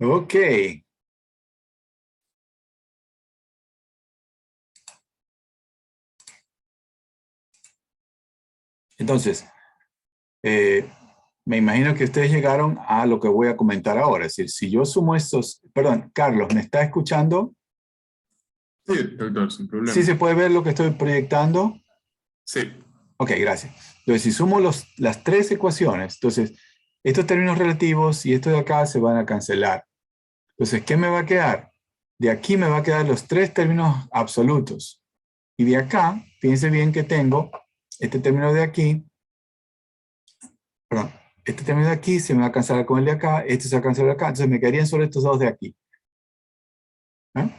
Ok. Entonces, me imagino que ustedes llegaron a lo que voy a comentar ahora. Es decir, si yo sumo estos... Perdón, Carlos, ¿me está escuchando? Sí, doctor, sin ¿Sí problema. se puede ver lo que estoy proyectando? Sí, Ok, gracias. Entonces, si sumo las tres ecuaciones, entonces, estos términos relativos y estos de acá se van a cancelar. Entonces, ¿qué me va a quedar? De aquí me va a quedar los tres términos absolutos. Y de acá, fíjense bien que tengo este término de aquí, perdón, este término de aquí se me va a cancelar con el de acá, este se va a cancelar acá, entonces me quedarían solo estos dos de aquí. ¿Eh?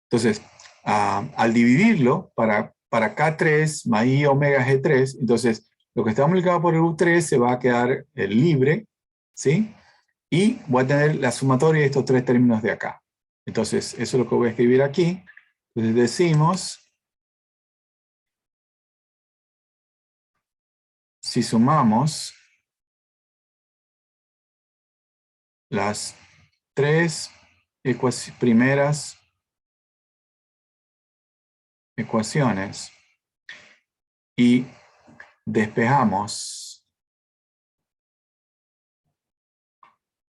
Entonces, al dividirlo para K3 más I omega G3, entonces lo que está multiplicado por el U3 se va a quedar libre, ¿sí? Y voy a tener la sumatoria de estos tres términos de acá. Entonces, eso es lo que voy a escribir aquí. Entonces decimos, si sumamos las tres primeras ecuaciones y despejamos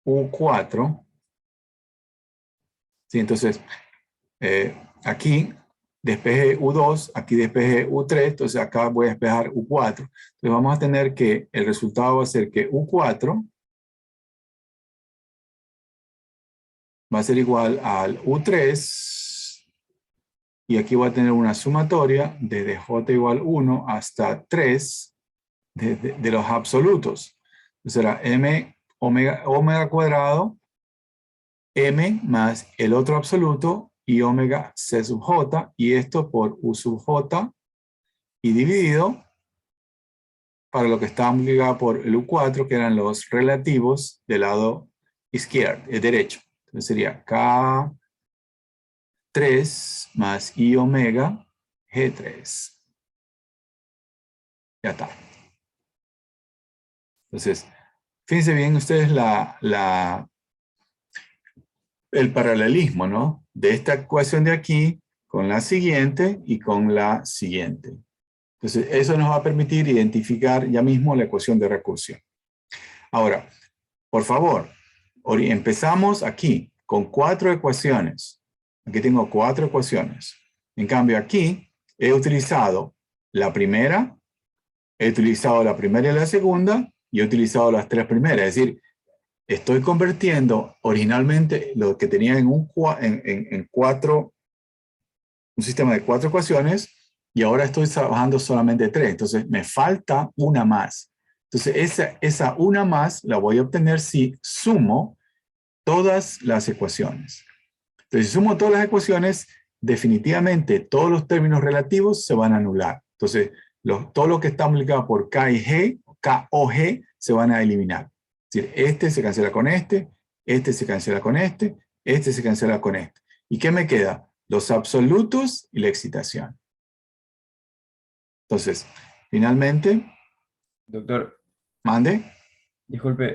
U4, ¿sí? Entonces, aquí despeje U2, aquí despeje U3, entonces acá voy a despejar U4. Entonces vamos a tener que el resultado va a ser que U4 va a ser igual al U3, y aquí voy a tener una sumatoria desde J igual 1 hasta 3 de los absolutos. Entonces será M omega cuadrado, M más el otro absoluto y omega C sub J, y esto por U sub J y dividido para lo que estaba multiplicado por el U4, que eran los relativos del lado izquierdo, el derecho. Entonces sería K3 más I omega G3. Ya está. Entonces, fíjense bien ustedes el paralelismo, ¿no? De esta ecuación de aquí con la siguiente y con la siguiente. Entonces, eso nos va a permitir identificar ya mismo la ecuación de recursión. Ahora, por favor, empezamos aquí con 4 ecuaciones. Aquí tengo 4 ecuaciones. En cambio, aquí he utilizado la primera, he utilizado la primera y la segunda, y he utilizado las tres primeras. Es decir, estoy convirtiendo originalmente lo que tenía en un sistema de 4 ecuaciones, y ahora estoy trabajando solamente 3. Entonces me falta una más. Entonces esa una más la voy a obtener si sumo todas las ecuaciones. Entonces si sumo todas las ecuaciones, definitivamente todos los términos relativos se van a anular. Entonces todo lo que está multiplicado por K y G, K o G, se van a eliminar. Es decir, este se cancela con este se cancela con este se cancela con este. ¿Y qué me queda? Los absolutos y la excitación. Entonces, finalmente, Doctor, mande. disculpe,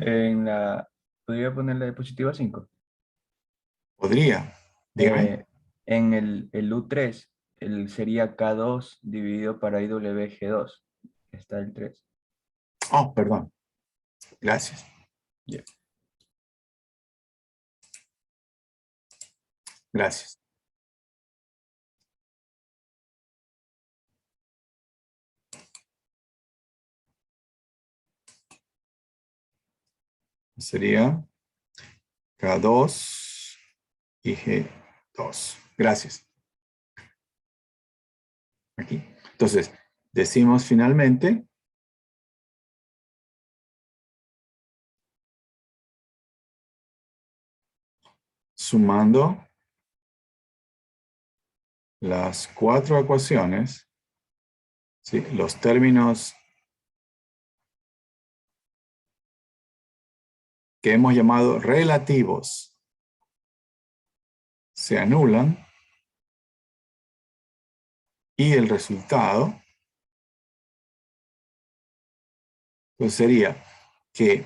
¿podría poner la diapositiva 5? Podría. Dígame. En el U3, sería K2 dividido para IWG2. Está el 3. Oh, perdón. Gracias. Yeah. Gracias. Sería K2 y G2. Gracias. Aquí. Entonces, decimos finalmente sumando las 4 ecuaciones, ¿sí? Los términos que hemos llamado relativos se anulan, y el resultado pues sería que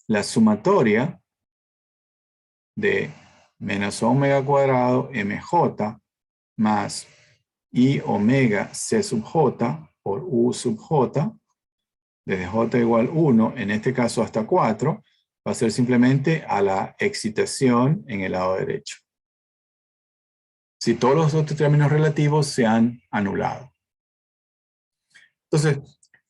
la sumatoria de menos omega cuadrado mj más i omega c sub j por u sub j, desde j igual 1, en este caso hasta 4, va a ser simplemente a la excitación en el lado derecho. Si todos los otros términos relativos se han anulado. Entonces,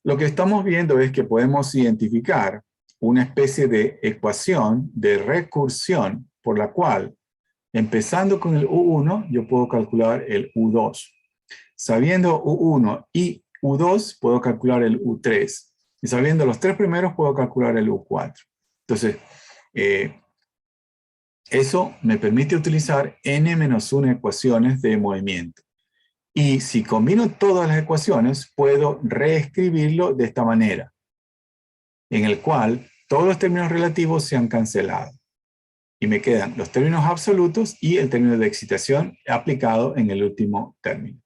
lo que estamos viendo es que podemos identificar una especie de ecuación de recursión por la cual, empezando con el U1, yo puedo calcular el U2. Sabiendo U1 y U2, puedo calcular el U3. Y sabiendo los tres primeros, puedo calcular el U4. Entonces, eso me permite utilizar n-1 ecuaciones de movimiento. Y si combino todas las ecuaciones, puedo reescribirlo de esta manera, en el cual todos los términos relativos se han cancelado. Y me quedan los términos absolutos y el término de excitación aplicado en el último término.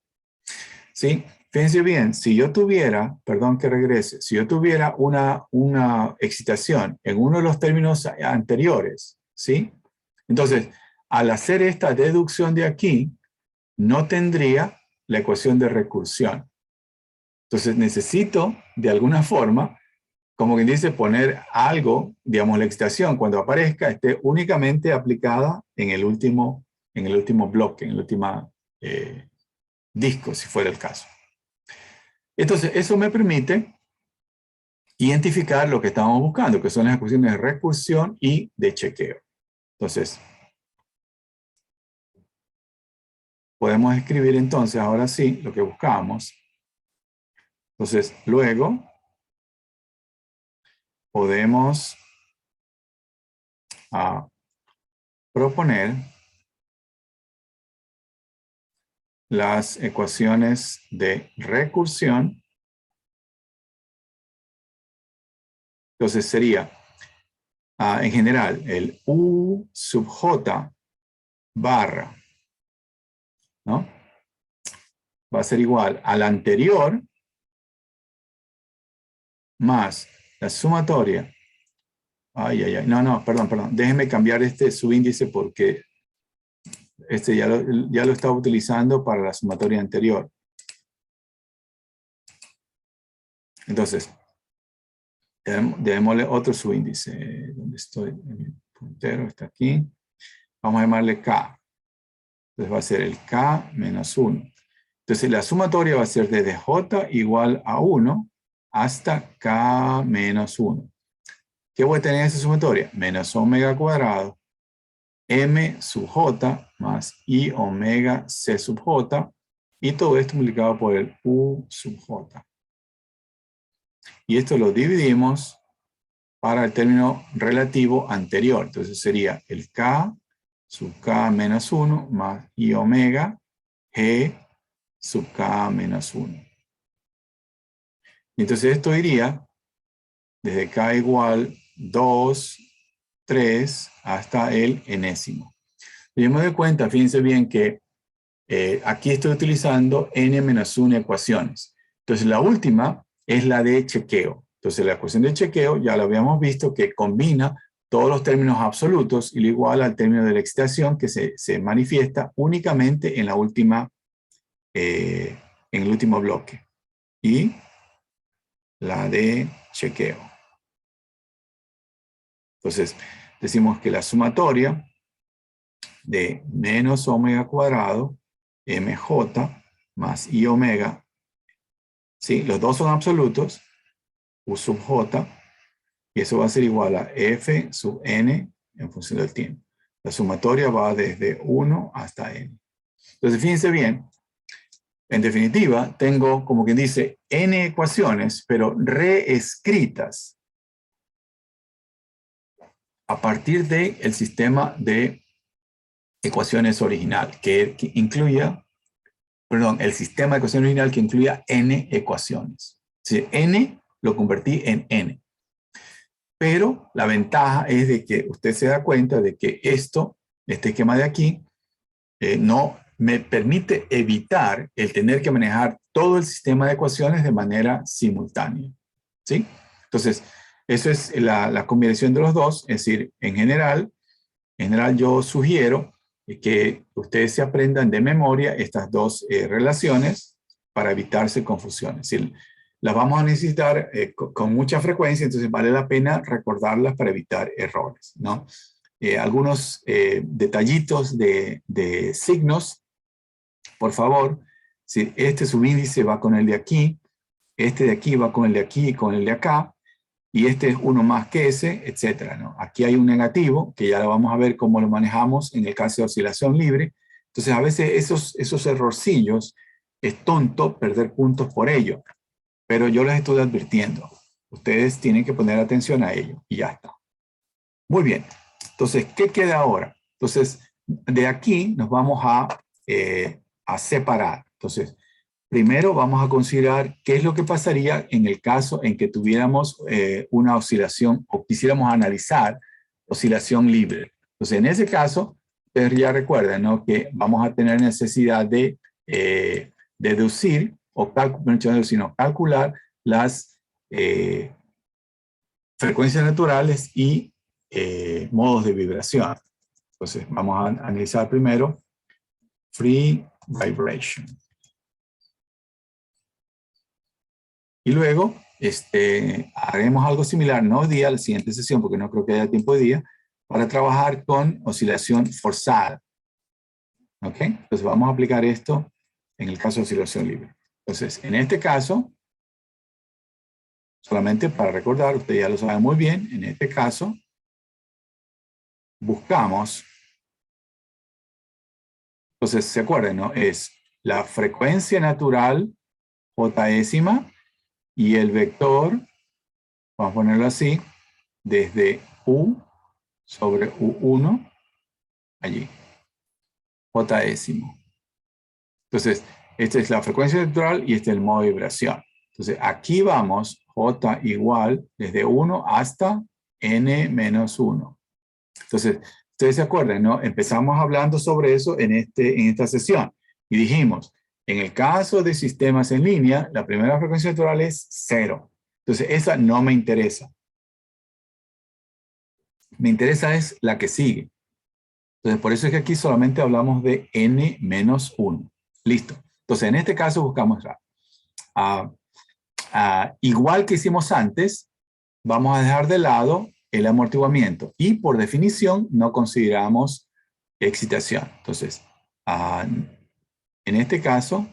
¿Sí? Fíjense bien, si yo tuviera, perdón que regrese, si yo tuviera una excitación en uno de los términos anteriores, ¿sí? Entonces, al hacer esta deducción de aquí, no tendría la ecuación de recursión. Entonces necesito, de alguna forma, como quien dice, poner algo, digamos, la excitación, cuando aparezca, esté únicamente aplicada en el último bloque, en el último disco, si fuera el caso. Entonces, eso me permite identificar lo que estamos buscando, que son las ecuaciones de recursión y de chequeo. Entonces, podemos escribir entonces, ahora sí, lo que buscamos. Entonces, luego, podemos proponer las ecuaciones de recursión. Entonces sería, en general, el U sub J barra, ¿no? Va a ser igual al anterior más la sumatoria. No, perdón. Déjenme cambiar este subíndice porque este ya lo estaba utilizando para la sumatoria anterior. Entonces, démosle otro subíndice. ¿Dónde estoy? Mi puntero está aquí. Vamos a llamarle K. Entonces va a ser el K menos 1. Entonces la sumatoria va a ser desde J igual a 1 hasta K menos 1. ¿Qué voy a tener en esa sumatoria? Menos omega cuadrado M sub J más I omega C sub J, y todo esto multiplicado por el U sub J. Y esto lo dividimos para el término relativo anterior. Entonces sería el K sub K menos 1 más I omega G sub K menos 1. Y entonces esto iría desde K igual 2, 3 hasta el enésimo. Yo me doy cuenta, fíjense bien que aquí estoy utilizando n-1 ecuaciones. Entonces la última es la de chequeo. Entonces la ecuación de chequeo ya lo habíamos visto que combina todos los términos absolutos y lo igual al término de la excitación que se manifiesta únicamente en la última, en el último bloque. Y la de chequeo. Entonces decimos que la sumatoria de menos omega cuadrado mj más i omega, ¿sí? Los dos son absolutos, u sub j, y eso va a ser igual a f sub n en función del tiempo. La sumatoria va desde 1 hasta n. Entonces fíjense bien, en definitiva tengo, como quien dice, n ecuaciones, pero reescritas a partir del sistema de ecuaciones original, que incluya, perdón, el sistema de ecuaciones original que incluya n ecuaciones. Si n lo convertí en n. Pero la ventaja es de que usted se da cuenta de que este esquema de aquí, no me permite evitar el tener que manejar todo el sistema de ecuaciones de manera simultánea. ¿Sí? Entonces, eso es la combinación de los dos, es decir, en general, En general yo sugiero que ustedes se aprendan de memoria estas dos relaciones para evitarse confusiones. Si las vamos a necesitar con mucha frecuencia, entonces vale la pena recordarlas para evitar errores, ¿no? Algunos detallitos de signos, por favor. Si este subíndice va con el de aquí, este de aquí va con el de aquí y con el de acá, y este es uno más que ese, etcétera, ¿no? Aquí hay un negativo, que ya lo vamos a ver cómo lo manejamos en el caso de oscilación libre. Entonces, a veces esos errorcillos es tonto perder puntos por ello, pero yo les estoy advirtiendo. Ustedes tienen que poner atención a ello, y ya está. Muy bien. Entonces, ¿qué queda ahora? Entonces, de aquí nos vamos a separar. Entonces, primero vamos a considerar qué es lo que pasaría en el caso en que tuviéramos una oscilación o quisiéramos analizar oscilación libre. Entonces, en ese caso, ustedes ya recuerdan, ¿no?, que vamos a tener necesidad de deducir o calcular las frecuencias naturales y modos de vibración. Entonces, vamos a analizar primero free vibration. Y luego haremos algo similar, no hoy día, la siguiente sesión, porque no creo que haya tiempo de día, para trabajar con oscilación forzada. ¿Ok? Entonces vamos a aplicar esto en el caso de oscilación libre. Entonces, en este caso, solamente para recordar, ustedes ya lo saben muy bien, en este caso, buscamos, entonces, ¿se acuerdan, no? Es la frecuencia natural, J-ésima, y el vector, vamos a ponerlo así, desde U sobre U1, allí, J-ésimo. Entonces, esta es la frecuencia natural y este es el modo de vibración. Entonces, aquí vamos, J igual, desde 1 hasta N menos 1. Entonces, ustedes se acuerdan, ¿no? Empezamos hablando sobre eso en esta sesión. Y dijimos, en el caso de sistemas en línea, la primera frecuencia natural es 0. Entonces, esa no me interesa. Me interesa es la que sigue. Entonces, por eso es que aquí solamente hablamos de N menos 1. Listo. Entonces, en este caso buscamos igual que hicimos antes, vamos a dejar de lado el amortiguamiento y por definición no consideramos excitación. Entonces, en este caso,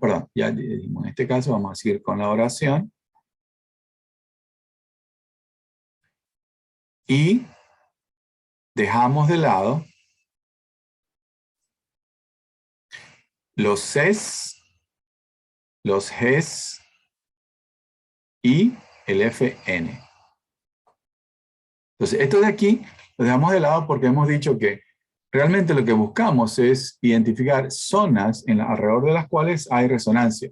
perdón, ya dijimos, en este caso vamos a seguir con la oración. Y dejamos de lado los Cs, los Gs y el Fn. Entonces, esto de aquí lo dejamos de lado porque hemos dicho que realmente lo que buscamos es identificar zonas alrededor de las cuales hay resonancia.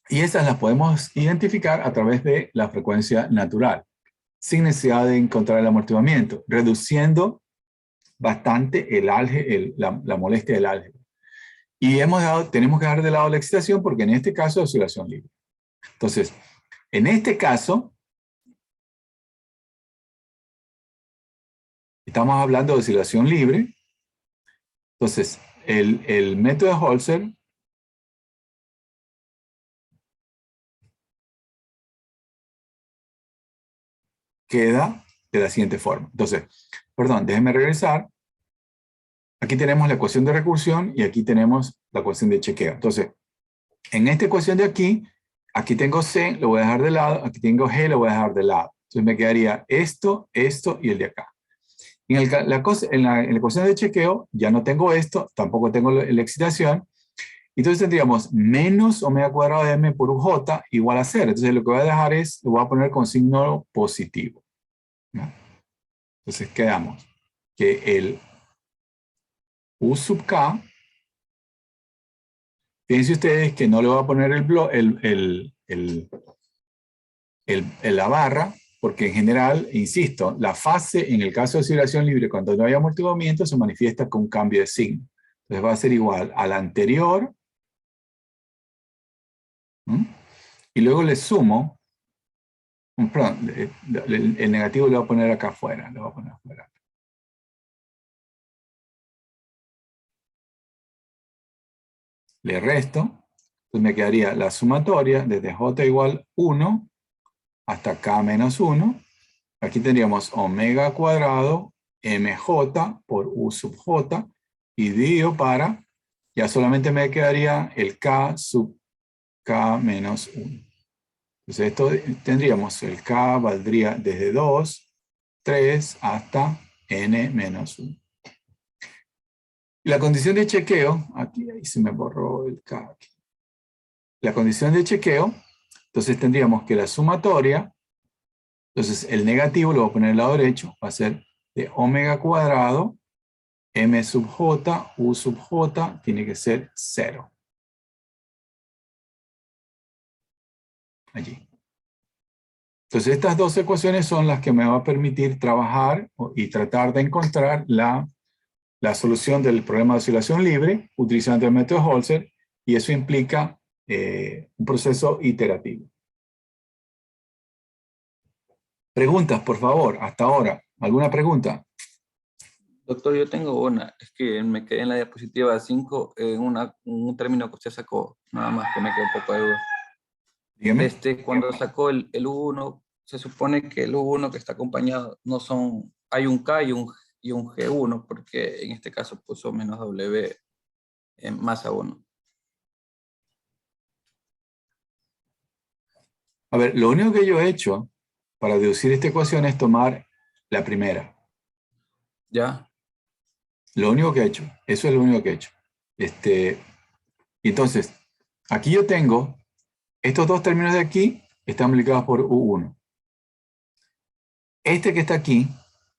Y esas las podemos identificar a través de la frecuencia natural, sin necesidad de encontrar el amortiguamiento, reduciendo bastante la molestia del álgebra. Y tenemos que dejar de lado la excitación porque en este caso es oscilación libre. Entonces, en este caso, estamos hablando de oscilación libre. Entonces, el método de Holzer queda de la siguiente forma. Entonces, perdón, déjenme regresar. Aquí tenemos la ecuación de recursión y aquí tenemos la ecuación de chequeo. Entonces, en esta ecuación de aquí tengo C, lo voy a dejar de lado, aquí tengo G, lo voy a dejar de lado. Entonces me quedaría esto, esto y el de acá. En la ecuación de chequeo ya no tengo esto, tampoco tengo la excitación. Entonces tendríamos menos omega cuadrado de m por uj igual a 0. Entonces lo que voy a dejar lo voy a poner con signo positivo, ¿no? Entonces quedamos que el U sub k, fíjense ustedes que no le voy a poner la barra, porque en general, insisto, la fase en el caso de oscilación libre, cuando no hay amortiguamiento, se manifiesta con un cambio de signo. Entonces va a ser igual al anterior, ¿m? Y luego le sumo Perdón, el negativo lo voy a poner acá afuera. Lo voy a poner afuera. Le resto. Entonces me quedaría la sumatoria desde j igual 1 hasta k menos 1. Aquí tendríamos omega cuadrado mj por u sub j y dividido para, ya solamente me quedaría el k sub k menos 1. Entonces esto tendríamos, el k valdría desde 2, 3 hasta n menos 1. Y la condición de chequeo, aquí ahí se me borró el k. Aquí. La condición de chequeo, entonces tendríamos que la sumatoria, entonces el negativo lo voy a poner al lado derecho, va a ser de omega cuadrado, m sub j, u sub j, tiene que ser 0. Allí. Entonces estas dos ecuaciones son las que me va a permitir trabajar y tratar de encontrar la solución del problema de oscilación libre utilizando el método Holzer, y eso implica un proceso iterativo. Preguntas, por favor, hasta ahora. ¿Alguna pregunta? Doctor, yo tengo una. Es que me quedé en la diapositiva 5 en un término que usted sacó. Nada más que me quedó un poco de duda. Dígame. Cuando sacó el U1, se supone que el U1 que está acompañado no son... Hay un K y un G1, porque en este caso puso menos W en masa 1. A ver, lo único que yo he hecho para deducir esta ecuación es tomar la primera. ¿Ya? Lo único que he hecho. Eso es lo único que he hecho. Entonces, aquí yo tengo estos dos términos de aquí están multiplicados por U1. Este que está aquí,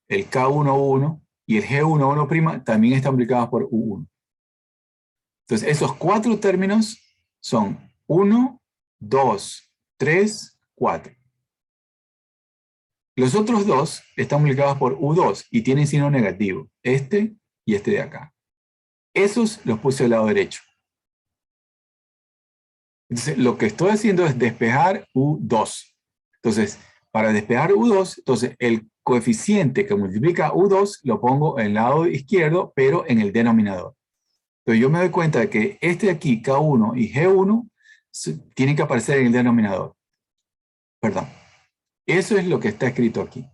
el K1,1 y el G1,1' también están multiplicados por U1. Entonces, esos cuatro términos son 1, 2, 3, 4. Los otros dos están multiplicados por U2 y tienen signo negativo. Este y este de acá. Esos los puse al lado derecho. Entonces, lo que estoy haciendo es despejar U2. Entonces, para despejar U2, entonces el coeficiente que multiplica U2 lo pongo en el lado izquierdo, pero en el denominador. Entonces, yo me doy cuenta de que este de aquí, K1 y G1, tienen que aparecer en el denominador. Perdón. Eso es lo que está escrito aquí.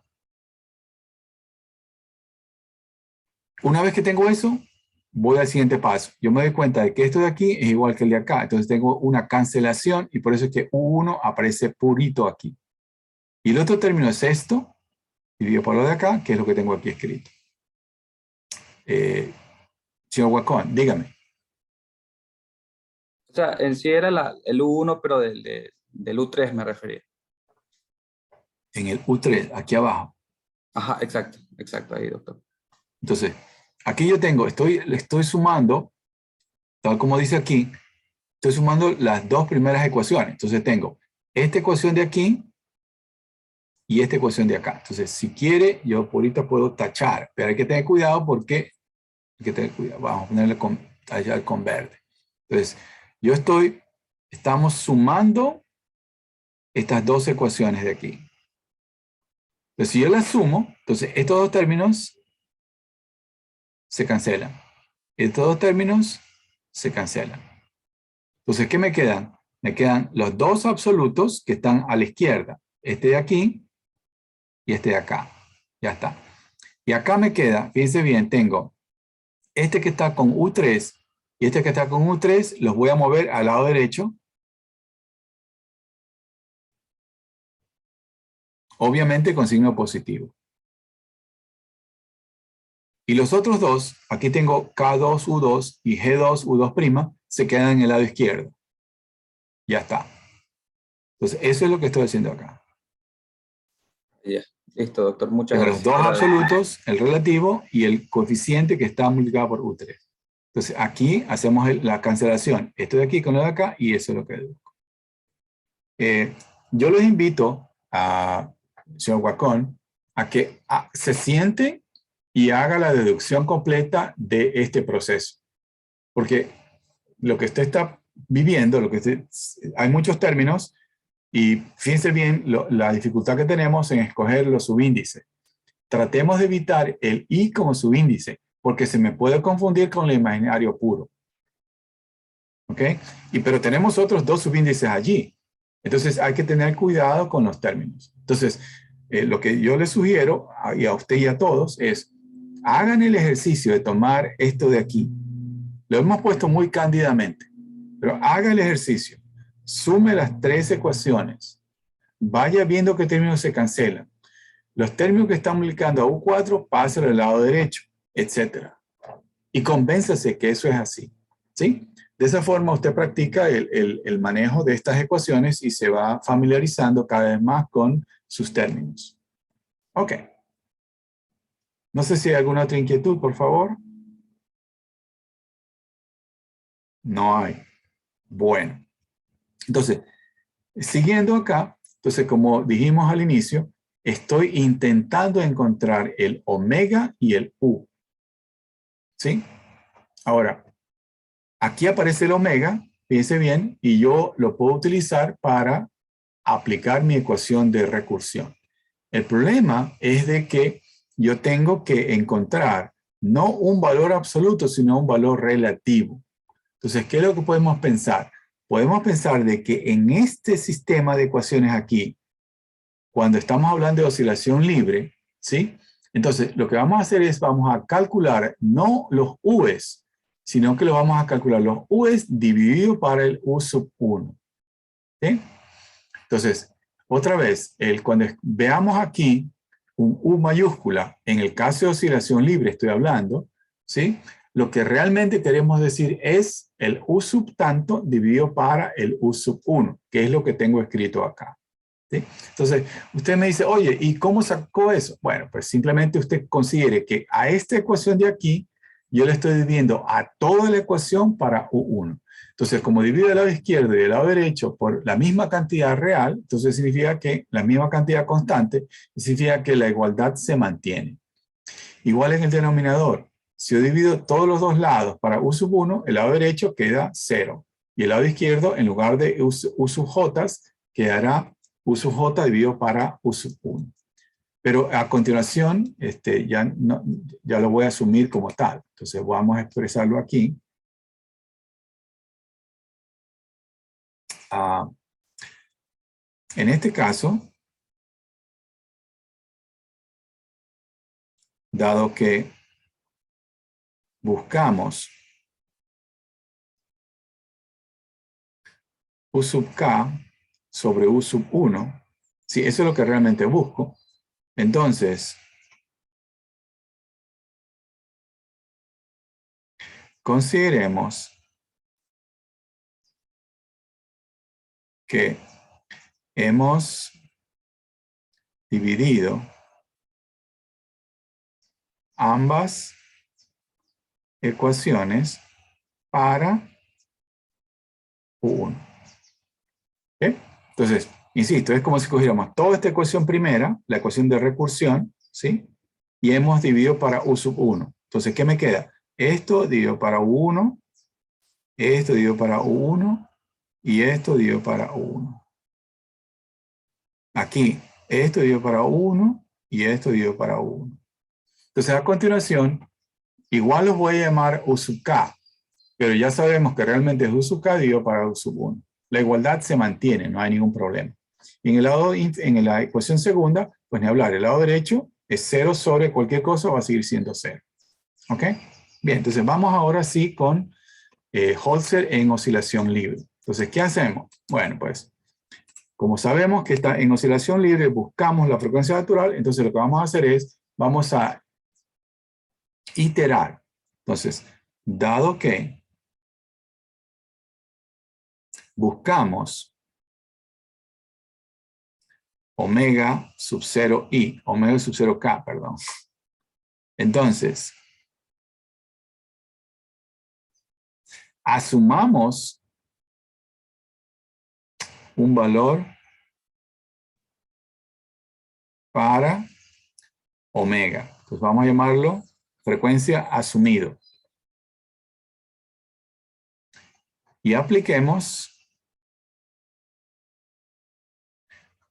Una vez que tengo eso, voy al siguiente paso. Yo me doy cuenta de que esto de aquí es igual que el de acá. Entonces tengo una cancelación y por eso es que U1 aparece purito aquí. Y el otro término es esto, dividido por lo de acá, que es lo que tengo aquí escrito. Señor Huacón, dígame. O sea, en sí era el U1, pero del U3 me refería. En el U3, aquí abajo. Ajá, exacto, ahí, doctor. Entonces, aquí yo tengo, le estoy sumando, tal como dice aquí, estoy sumando las dos primeras ecuaciones. Entonces tengo esta ecuación de aquí y esta ecuación de acá. Entonces, si quiere, yo por ahorita puedo tachar, pero hay que tener cuidado porque hay que tener cuidado. Vamos a ponerle tallar con verde. Entonces, estamos sumando estas dos ecuaciones de aquí. Entonces, si yo las sumo, entonces estos dos términos se cancelan. Estos dos términos se cancelan. Entonces, ¿qué me quedan? Me quedan los dos absolutos que están a la izquierda. Este de aquí y este de acá. Ya está. Y acá me queda, fíjense bien, tengo este que está con U3 y este que está con U3, los voy a mover al lado derecho. Obviamente con signo positivo. Y los otros dos, aquí tengo K2U2 y G2U2', se quedan en el lado izquierdo. Ya está. Entonces, eso es lo que estoy haciendo acá. Ya, listo, doctor, muchas Tengo los gracias. dos absolutos, el relativo y el coeficiente que está multiplicado por U3. Entonces, aquí hacemos la cancelación. Esto de aquí con lo de acá y eso es lo que deduzco. Yo los invito a, señor Huacón, a que se siente y haga la deducción completa de este proceso. Porque lo que usted está viviendo, hay muchos términos Y fíjense bien la dificultad que tenemos en escoger los subíndices. Tratemos de evitar el i como subíndice, porque se me puede confundir con el imaginario puro. ¿Ok? Pero tenemos otros dos subíndices allí. Entonces hay que tener cuidado con los términos. Entonces, lo que yo les sugiero, y a usted y a todos, es hagan el ejercicio de tomar esto de aquí. Lo hemos puesto muy cándidamente, pero haga el ejercicio. Sume las 3 ecuaciones. Vaya viendo qué términos se cancelan. Los términos que están multiplicando a U4, pásalo al lado derecho, etc. Y convénzase que eso es así. ¿Sí? De esa forma usted practica el manejo de estas ecuaciones y se va familiarizando cada vez más con sus términos. Ok. No sé si hay alguna otra inquietud, por favor. No hay. Bueno. Entonces, siguiendo acá, entonces como dijimos al inicio, estoy intentando encontrar el omega y el u. ¿Sí? Ahora, aquí aparece el omega, fíjense bien, y yo lo puedo utilizar para aplicar mi ecuación de recursión. El problema es de que yo tengo que encontrar no un valor absoluto, sino un valor relativo. Entonces, ¿qué es lo que podemos pensar? Podemos pensar de que en este sistema de ecuaciones aquí, cuando estamos hablando de oscilación libre, ¿sí? Entonces, lo que vamos a hacer es, vamos a calcular no los u's, sino que lo vamos a calcular los u's dividido para el u sub 1. ¿Sí? Entonces, otra vez, cuando veamos aquí un U mayúscula, en el caso de oscilación libre estoy hablando, ¿sí? Lo que realmente queremos decir es el U sub tanto dividido para el U sub 1, que es lo que tengo escrito acá. ¿Sí? Entonces, usted me dice, oye, ¿y cómo sacó eso? Bueno, pues simplemente usted considere que a esta ecuación de aquí, yo le estoy dividiendo a toda la ecuación para U1. Entonces, como divido el lado izquierdo y el lado derecho por la misma cantidad real, entonces significa que la misma cantidad constante, significa que la igualdad se mantiene. Igual en el denominador. Si yo divido todos los dos lados para U sub 1, el lado derecho queda 0. Y el lado izquierdo, en lugar de U sub j, quedará U sub j dividido para U sub 1. Pero a continuación, ya lo voy a asumir como tal. Entonces vamos a expresarlo aquí. En este caso, dado que buscamos U sub k sobre U sub 1, sí, eso es lo que realmente busco, entonces consideremos que hemos dividido ambas ecuaciones para U1. ¿Okay? Entonces, insisto, es como si cogiéramos toda esta ecuación primera, la ecuación de recursión, ¿sí? Y hemos dividido para U sub 1. Entonces, ¿qué me queda? Esto dividido para U1, esto dividido para U1 y esto dividido para U1. Aquí, esto dividido para U1 y esto dividido para U1. Entonces, a continuación, igual los voy a llamar U sub k, pero ya sabemos que realmente es U sub k dividido para U sub 1. La igualdad se mantiene, no hay ningún problema. Y en la ecuación segunda, pues ni hablar, el lado derecho es 0 sobre cualquier cosa, va a seguir siendo 0. ¿Ok? Bien, entonces vamos ahora sí con Holzer en oscilación libre. Entonces, ¿qué hacemos? Bueno, pues, como sabemos que está en oscilación libre, buscamos la frecuencia natural, entonces lo que vamos a hacer es, vamos a iterar. Entonces, dado que buscamos omega sub 0 i, omega sub 0 k, perdón. Entonces, asumamos un valor para omega. Entonces vamos a llamarlo frecuencia asumido. Y apliquemos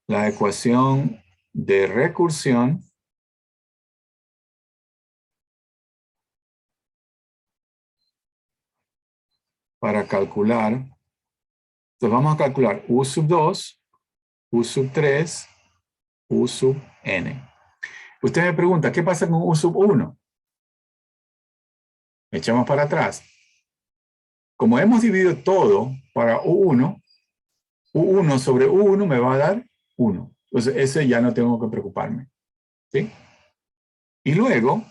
la ecuación de recursión para calcular. Entonces vamos a calcular U sub 2, U sub 3, U sub n. Usted me pregunta, ¿qué pasa con U sub 1? Echamos para atrás. Como hemos dividido todo para U1, U1 sobre U1 me va a dar 1. Entonces ese ya no tengo que preocuparme. ¿Sí? Y luego,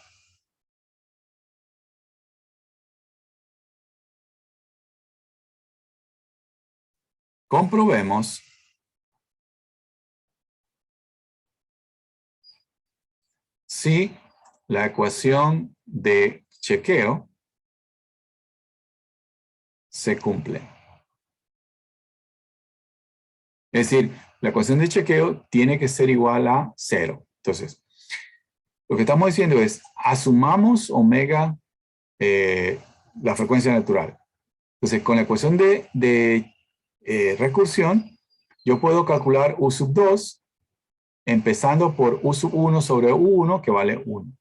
comprobemos si la ecuación de chequeo se cumple. Es decir, la ecuación de chequeo tiene que ser igual a 0. Entonces, lo que estamos diciendo es, asumamos omega, la frecuencia natural. Entonces, con la ecuación de recursión, yo puedo calcular U sub 2, empezando por U sub 1 sobre U1, que vale 1.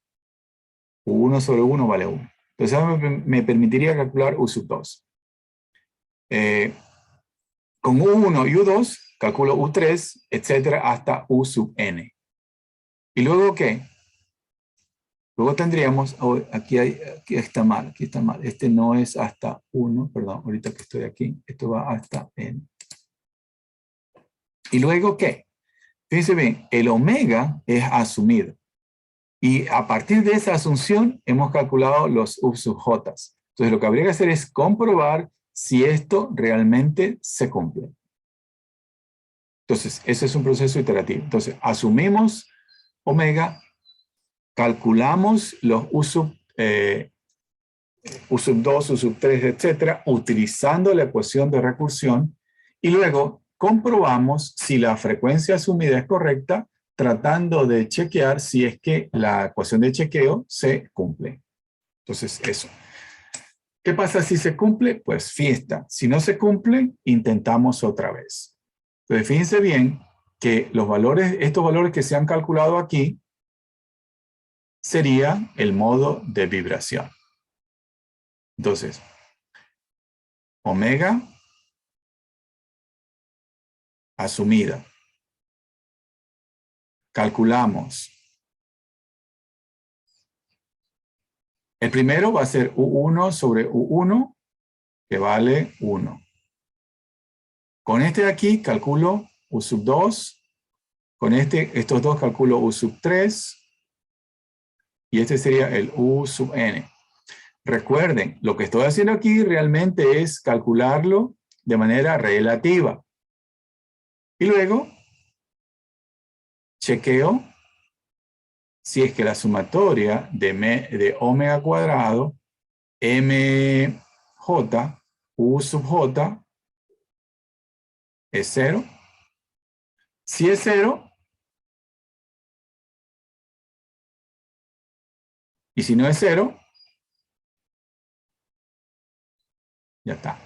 U1 sobre 1 vale 1. Entonces, eso me permitiría calcular U sub 2. Con U1 y U2, calculo U3, etcétera, hasta U sub n. ¿Y luego qué? Luego tendríamos, aquí está mal, aquí está mal. Este no es hasta 1, perdón, ahorita que estoy aquí, esto va hasta n. ¿Y luego qué? Fíjense bien, el omega es asumido. Y a partir de esa asunción hemos calculado los U sub j. Entonces lo que habría que hacer es comprobar si esto realmente se cumple. Entonces, ese es un proceso iterativo. Entonces, asumimos omega, calculamos los U sub 2, U sub 3, etcétera, utilizando la ecuación de recursión, y luego comprobamos si la frecuencia asumida es correcta, tratando de chequear si es que la ecuación de chequeo se cumple. Entonces, eso. ¿Qué pasa si se cumple? Pues fiesta. Si no se cumple, intentamos otra vez. Entonces, fíjense bien que los valores, estos valores que se han calculado aquí, sería el modo de vibración. Entonces, omega asumida. Calculamos. El primero va a ser U1 sobre U1, que vale 1. Con este de aquí calculo U sub 2. Con estos dos calculo U sub 3. Y este sería el U sub n. Recuerden, lo que estoy haciendo aquí realmente es calcularlo de manera relativa. Y luego chequeo si es que la sumatoria de omega cuadrado mj u sub j es 0. Si es 0, y si no es 0, ya está.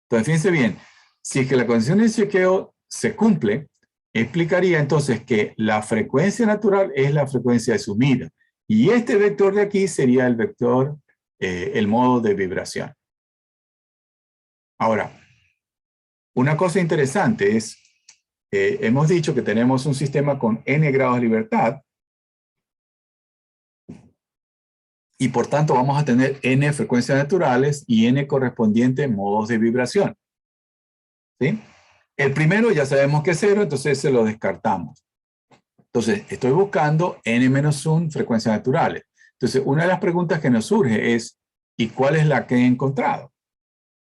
Entonces, fíjense bien, si es que la condición de chequeo se cumple, explicaría entonces que la frecuencia natural es la frecuencia asumida. Y este vector de aquí sería el vector, el modo de vibración. Ahora, una cosa interesante es, hemos dicho que tenemos un sistema con n grados de libertad, y por tanto vamos a tener n frecuencias naturales y n correspondientes modos de vibración. ¿Sí? El primero ya sabemos que es 0, entonces se lo descartamos. Entonces, estoy buscando n-1 frecuencias naturales. Entonces, una de las preguntas que nos surge es, ¿y cuál es la que he encontrado?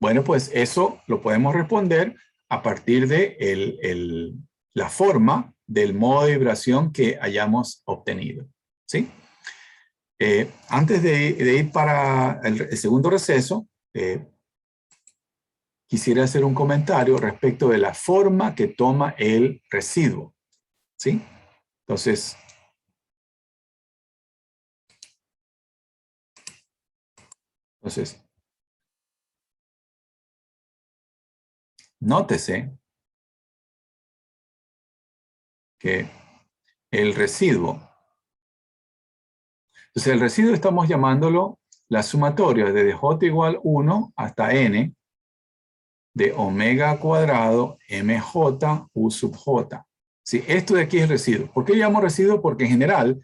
Bueno, pues eso lo podemos responder a partir de la forma del modo de vibración que hayamos obtenido. ¿Sí? Antes de ir para el segundo receso, quisiera hacer un comentario respecto de la forma que toma el residuo. ¿Sí? Entonces, nótese que el residuo. Entonces el residuo estamos llamándolo la sumatoria desde j igual 1 hasta n de omega cuadrado mj u sub j. ¿Sí? Esto de aquí es residuo. ¿Por qué llamo residuo? Porque en general,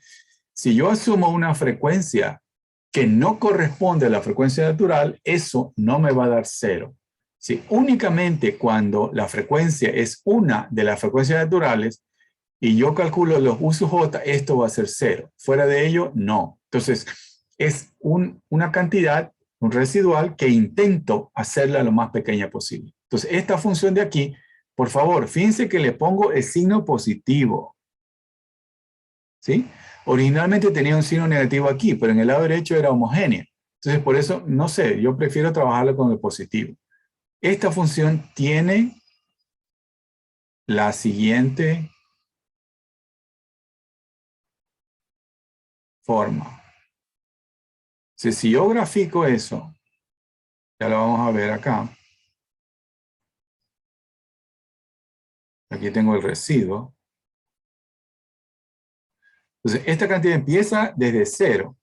si yo asumo una frecuencia que no corresponde a la frecuencia natural, eso no me va a dar 0. ¿Sí? Únicamente cuando la frecuencia es una de las frecuencias naturales y yo calculo los u sub j, esto va a ser 0. Fuera de ello, no. Entonces, es una cantidad, un residual, que intento hacerla lo más pequeña posible. Entonces, esta función de aquí, por favor, fíjense que le pongo el signo positivo. ¿Sí? Originalmente tenía un signo negativo aquí, pero en el lado derecho era homogénea. Entonces, por eso, no sé, yo prefiero trabajarlo con el positivo. Esta función tiene la siguiente forma. Entonces, si yo grafico eso, ya lo vamos a ver acá. Aquí tengo el residuo. Entonces, esta cantidad empieza desde 0.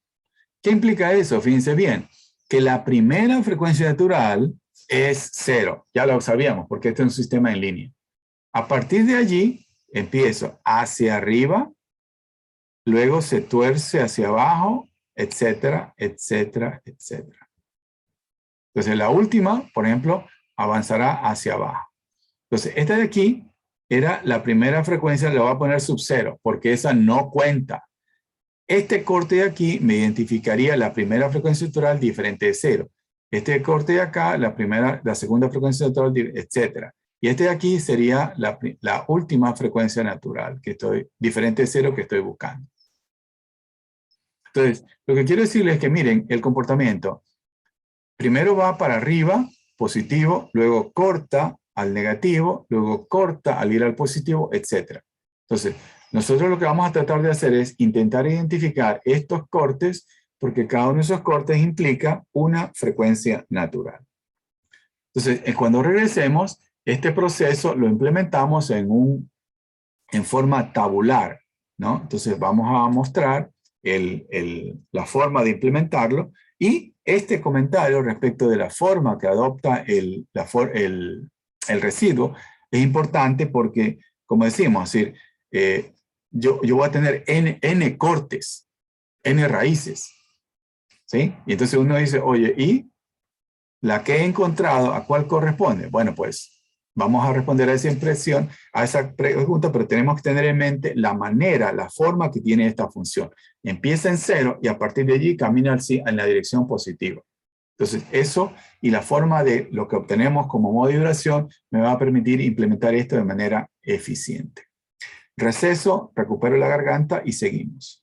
¿Qué implica eso? Fíjense bien, que la primera frecuencia natural es 0. Ya lo sabíamos, porque este es un sistema en línea. A partir de allí, empiezo hacia arriba, luego se tuerce hacia abajo, etcétera, etcétera, etcétera. Entonces, la última, por ejemplo, avanzará hacia abajo. Entonces, esta de aquí era la primera frecuencia, le voy a poner sub 0, porque esa no cuenta. Este corte de aquí me identificaría la primera frecuencia natural diferente de 0. Este corte de acá, la segunda frecuencia natural, etc. Y este de aquí sería la última frecuencia natural, diferente de 0 que estoy buscando. Entonces, lo que quiero decirles es que miren el comportamiento. Primero va para arriba, positivo, luego corta al negativo, luego corta al ir al positivo, etc. Entonces, nosotros lo que vamos a tratar de hacer es intentar identificar estos cortes, porque cada uno de esos cortes implica una frecuencia natural. Entonces, cuando regresemos, este proceso lo implementamos en forma tabular, ¿no? Entonces, vamos a mostrar la forma de implementarlo y este comentario respecto de la forma que adopta el residuo es importante porque, como decimos, es decir, yo voy a tener n cortes, n raíces, ¿sí? Y entonces uno dice, oye, ¿y la que he encontrado a cuál corresponde? Bueno, pues vamos a responder a esa pregunta, pero tenemos que tener en mente la manera, la forma que tiene esta función. Empieza en 0 y a partir de allí camina en la dirección positiva. Entonces, eso y la forma de lo que obtenemos como modo de vibración me va a permitir implementar esto de manera eficiente. Receso, recupero la garganta y seguimos.